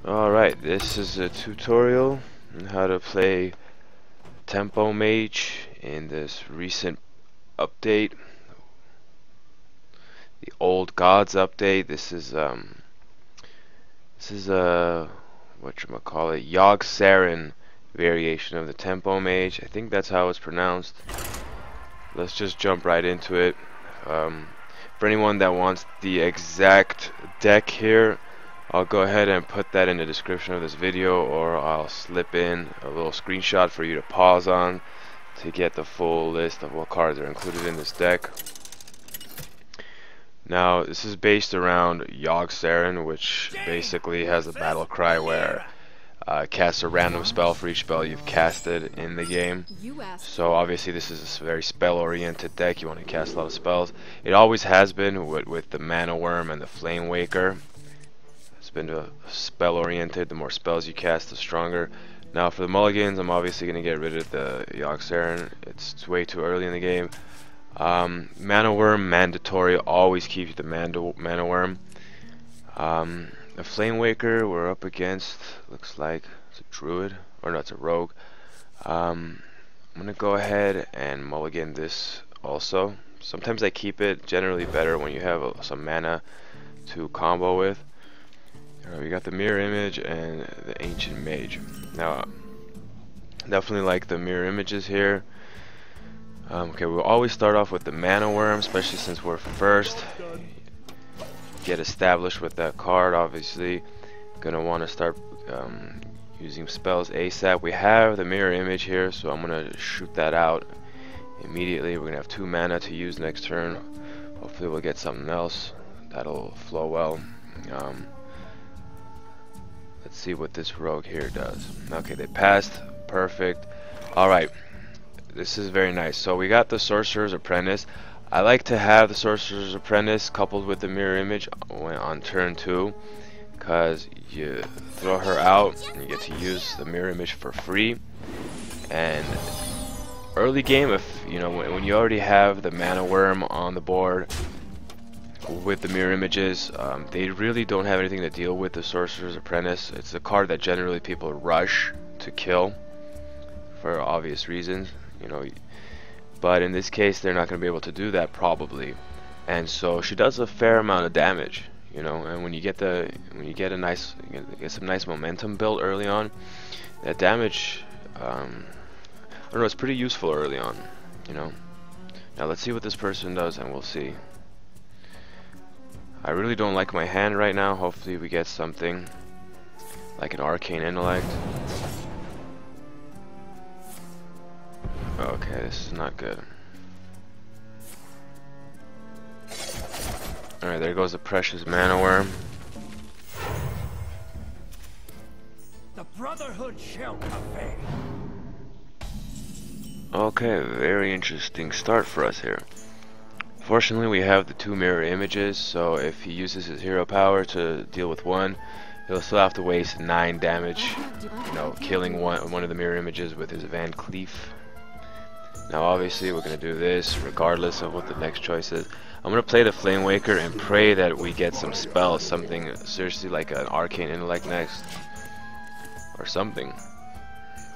Alright, this is a tutorial on how to play Tempo Mage in this recent update, the Old Gods update. This is whatchamacallit, Yogg-Saron variation of the Tempo Mage. I think that's how it's pronounced. Let's just jump right into it. For anyone that wants the exact deck here, I'll go ahead and put that in the description of this video, or I'll slip in a little screenshot for you to pause on to get the full list of what cards are included in this deck. Now, this is based around Yogg-Saron, which basically has a battle cry where cast a random spell for each spell you've casted in the game. So obviously this is a very spell-oriented deck. You want to cast a lot of spells. It always has been with the Mana Worm and the Flame Waker. It's been spell-oriented. The more spells you cast, the stronger. Now for the mulligans, I'm obviously going to get rid of the Yogg-Saron. It's way too early in the game. Mana Worm, mandatory. Always keep the Mana Worm. The Flame Waker we're up against, looks like it's a druid, or no, it's a rogue. I'm gonna go ahead and mulligan this also. Sometimes I keep it, generally better when you have some mana to combo with. We got the Mirror Image and the Ancient Mage. Now, definitely like the mirror images here. Okay, we'll always start off with the Mana Worm, especially since we're first. Get established with that card. Obviously gonna want to start using spells ASAP. We have the mirror image here, so I'm gonna shoot that out immediately. We're gonna have 2 mana to use next turn. Hopefully we'll get something else that'll flow well. Let's see what this rogue here does. Okay, they passed. Perfect. Alright, this is very nice. So we got the Sorcerer's Apprentice. I like to have the Sorcerer's Apprentice coupled with the mirror image on turn 2, because you throw her out and you get to use the mirror image for free. And early game, if you know, when you already have the Mana Worm on the board with the mirror images, they really don't have anything to deal with the Sorcerer's Apprentice. It's a card that generally people rush to kill for obvious reasons, you know. But in this case, they're not going to be able to do that probably, and so she does a fair amount of damage, you know. And when you get some nice momentum built early on, that damage, I don't know, it's pretty useful early on, you know. Now let's see what this person does, and we'll see. I really don't like my hand right now. Hopefully we get something like an Arcane Intellect. Okay, this is not good. Alright, there goes the precious Mana Worm. The Brotherhood shall convey. Okay, very interesting start for us here. Fortunately, we have the 2 mirror images, so if he uses his hero power to deal with one, he'll still have to waste 9 damage, you know, killing one of the mirror images with his Van Cleef. Now obviously we're going to do this regardless of what the next choice is. I'm going to play the Flame Waker and pray that we get some spells, something seriously like an Arcane Intellect next, or something.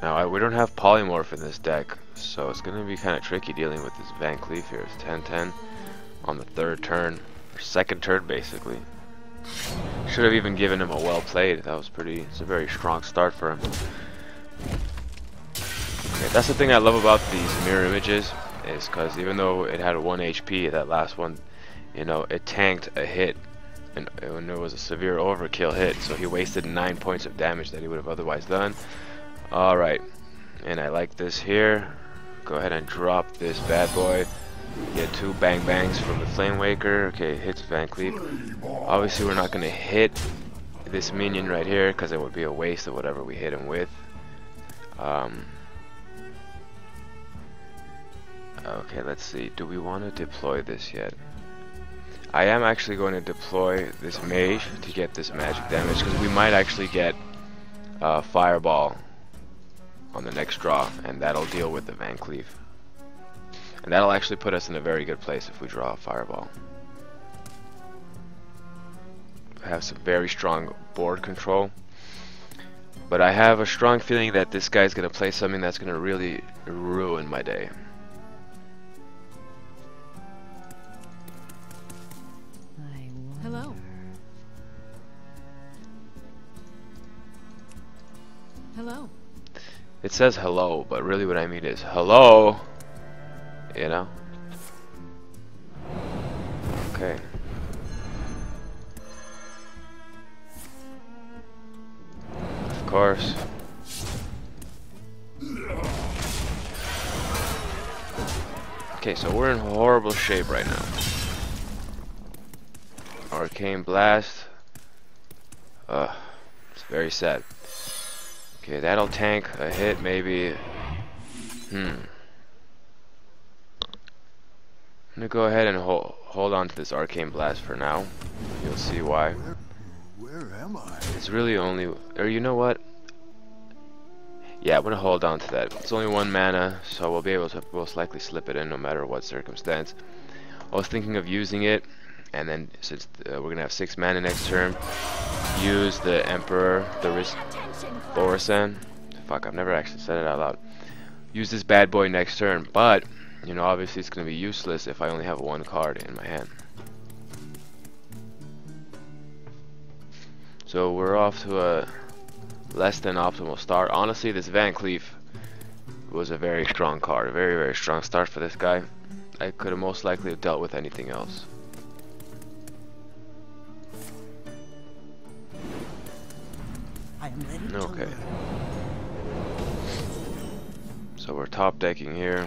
Now we don't have Polymorph in this deck, so it's going to be kind of tricky dealing with this Van Cleef here. It's 10-10 on the 3rd turn, or 2nd turn basically. Should have even given him a well played. That was it's a very strong start for him. That's the thing I love about these mirror images, is because even though it had 1 HP, that last one, you know, it tanked a hit, and when it was a severe overkill hit, so he wasted 9 points of damage that he would have otherwise done. Alright, and I like this here. Go ahead and drop this bad boy. Get 2 bang bangs from the Flame Waker. Okay, hits Van Cleef. Obviously we're not going to hit this minion right here, because it would be a waste of whatever we hit him with. Okay, let's see. Do we want to deploy this yet? I am actually going to deploy this Mage to get this magic damage, because we might actually get Fireball on the next draw, and that'll deal with the Van Cleef. And that'll actually put us in a very good place if we draw a Fireball. We have some very strong board control. But I have a strong feeling that this guy's gonna play something that's gonna really ruin my day. Hello. Hello. It says hello, but really what I mean is hello. You know? Okay. Of course. Okay, so we're in horrible shape right now. Arcane Blast. It's very sad. Okay, that'll tank a hit, maybe. I'm gonna go ahead and hold on to this Arcane Blast for now. You'll see why. Where am I? It's really only, or you know what? Yeah, I'm gonna hold on to that. It's only 1 mana, so we'll be able to most likely slip it in no matter what circumstance. I was thinking of using it, and then since we're gonna have 6 mana next turn, use the Emperor, the Thorsen. Fuck, I've never actually said it out loud. Use this bad boy next turn, but you know, obviously it's gonna be useless if I only have 1 card in my hand. So we're off to a less than optimal start. Honestly, this Van Cleef was a very strong card, a very, very strong start for this guy. I could have most likely have dealt with anything else. I am ready to Okay. learn. So we're top decking here.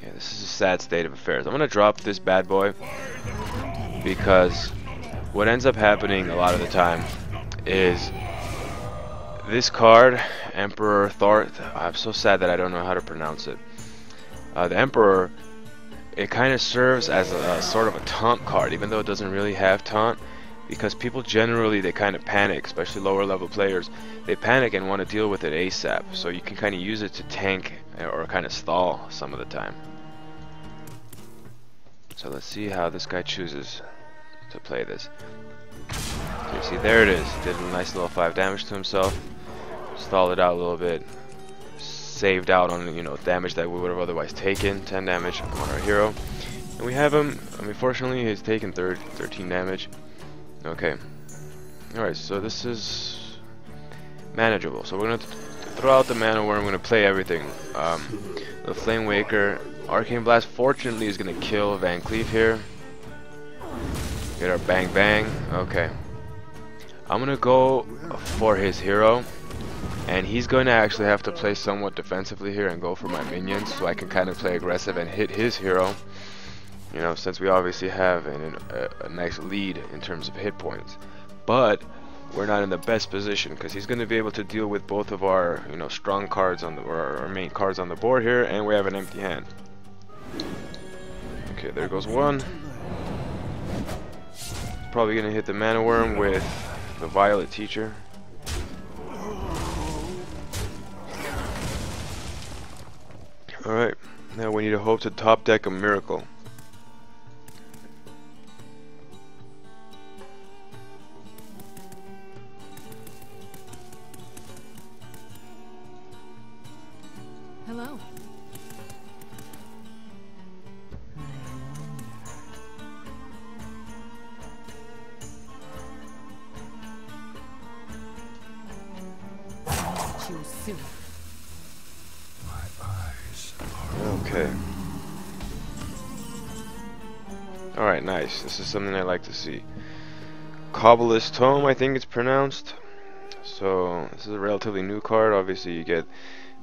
Yeah, this is a sad state of affairs. I'm gonna drop this bad boy because what ends up happening a lot of the time is this card, Emperor Thor. I'm so sad that I don't know how to pronounce it. The Emperor, it kind of serves as a sort of a taunt card, even though it doesn't really have taunt, because people generally, they kind of panic, especially lower level players. They panic and want to deal with it ASAP, so you can kind of use it to tank or kind of stall some of the time. So let's see how this guy chooses to play this. So you see, there it is. Did a nice little 5 damage to himself. Stalled it out a little bit. Saved out on, you know, damage that we would have otherwise taken. 10 damage on our hero. And we have him, I mean, fortunately he's taken 13 damage. Okay. Alright, so this is manageable. So we're going to throw out the Mana Worm. We're going to play everything. The Flame Waker. Arcane Blast fortunately is going to kill Van Cleef here. Get our bang bang. Okay. I'm going to go for his hero. And he's going to actually have to play somewhat defensively here and go for my minions, so I can kind of play aggressive and hit his hero. You know, since we obviously have a nice lead in terms of hit points. But we're not in the best position because he's going to be able to deal with both of our, you know, strong cards on the, or our main cards on the board here, and we have an empty hand. Okay, there goes one. Probably going to hit the Mana Worm with the Violet Teacher. Alright, now we need to hope to top deck a miracle. Hello. Too soon. Okay. Alright, nice. This is something I like to see. Cobblist Tome, I think it's pronounced. So, this is a relatively new card. Obviously, you get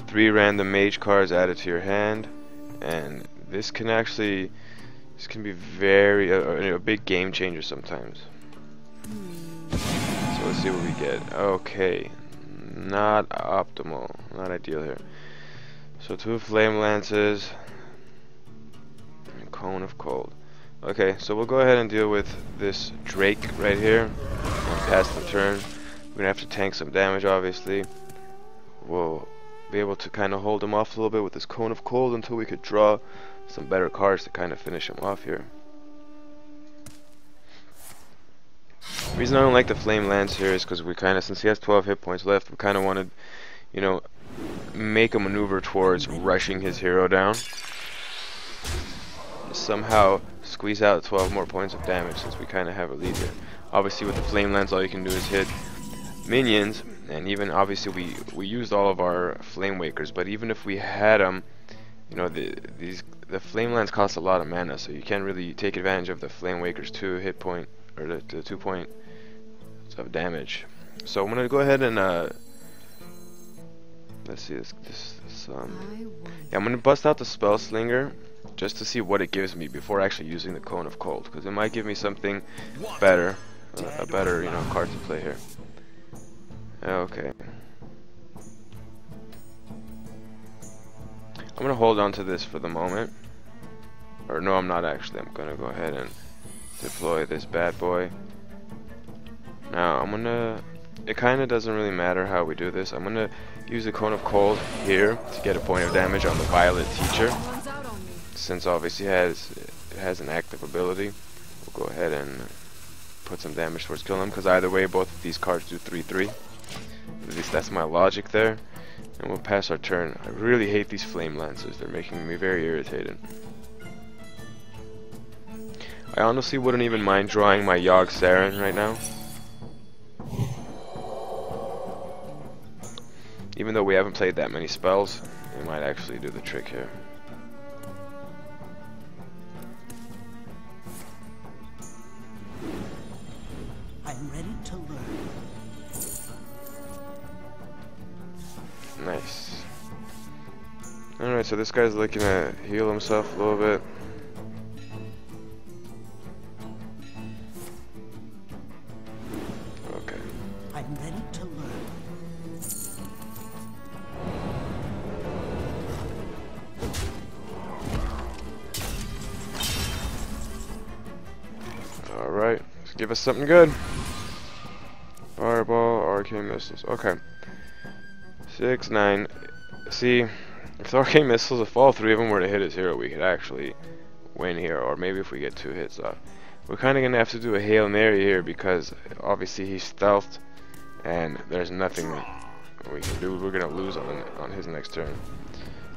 3 random Mage cards added to your hand. And this can actually, this can be very, a big game changer sometimes. So, let's see what we get. Okay. Not optimal. Not ideal here. So 2 Flame Lances and Cone of Cold. Okay, so we'll go ahead and deal with this Drake right here and pass the turn. We're gonna have to tank some damage, obviously. We'll be able to kind of hold him off a little bit with this Cone of Cold until we could draw some better cards to kind of finish him off here. The reason I don't like the Flame Lance here is because we kind of, since he has 12 hit points left, we kind of want to, you know, make a maneuver towards rushing his hero down. Somehow squeeze out 12 more points of damage since we kind of have a lead here. Obviously with the Flame Lance all you can do is hit minions, and even obviously we used all of our Flame Wakers, but even if we had them, you know, the Flame Lance costs a lot of mana, so you can't really take advantage of the Flame Waker's 2 hit point, or the 2 point of damage. So I'm gonna go ahead and let's see yeah, I'm gonna bust out the Spell Slinger just to see what it gives me before actually using the Cone of Cold, because it might give me something better, a better, you know, card to play here. Okay. I'm gonna hold on to this for the moment. Or no, I'm not actually. I'm gonna go ahead and deploy this bad boy. Now I'm gonna, it kinda doesn't really matter how we do this. I'm gonna use the Cone of Cold here to get a point of damage on the Violet Teacher. Since obviously it has an active ability, we'll go ahead and put some damage towards killing him, because either way both of these cards do 3/3. At least that's my logic there. And we'll pass our turn. I really hate these Flame Lances. They're making me very irritated. I honestly wouldn't even mind drawing my Yogg-Saron right now. Even though we haven't played that many spells, it might actually do the trick here. I'm ready to learn. Nice. Alright, so this guy's looking to heal himself a little bit. Okay. I'm ready to learn. Alright, let's give us something good. Fireball, arcane missiles. Okay. 6, 9. See, if the arcane missiles, if all 3 of them were to hit his hero, we could actually win here. Or maybe if we get 2 hits off. We're kind of going to have to do a Hail Mary here because obviously he's stealthed and there's nothing we can do. We're going to lose on his next turn.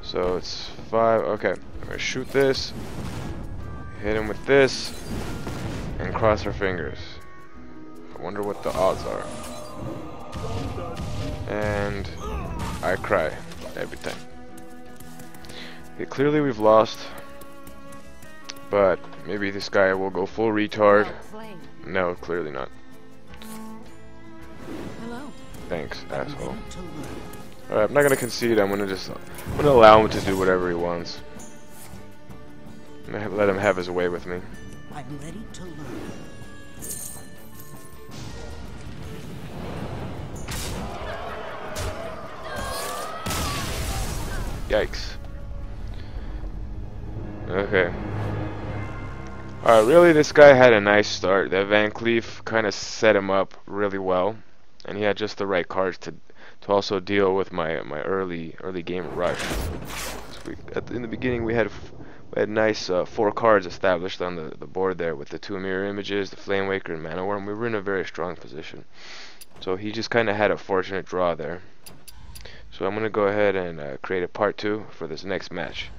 So it's 5. Okay, I'm going to shoot this, hit him with this, and cross our fingers. I wonder what the odds are. And I cry every time. Okay, clearly we've lost, but maybe this guy will go full retard. No, clearly not. Hello. Thanks, asshole. Alright, I'm not gonna concede. I'm gonna allow him to do whatever he wants. I'm gonna let him have his way with me. I'm ready to learn. Yikes. Okay. Alright, really this guy had a nice start. That Van Cleef kind of set him up really well. And he had just the right cards to also deal with my early game rush. In the beginning we had nice 4 cards established on the board there with the 2 mirror images, the Flame Waker, and Mana Worm. We were in a very strong position. So he just kind of had a fortunate draw there. So I'm going to go ahead and create a part 2 for this next match.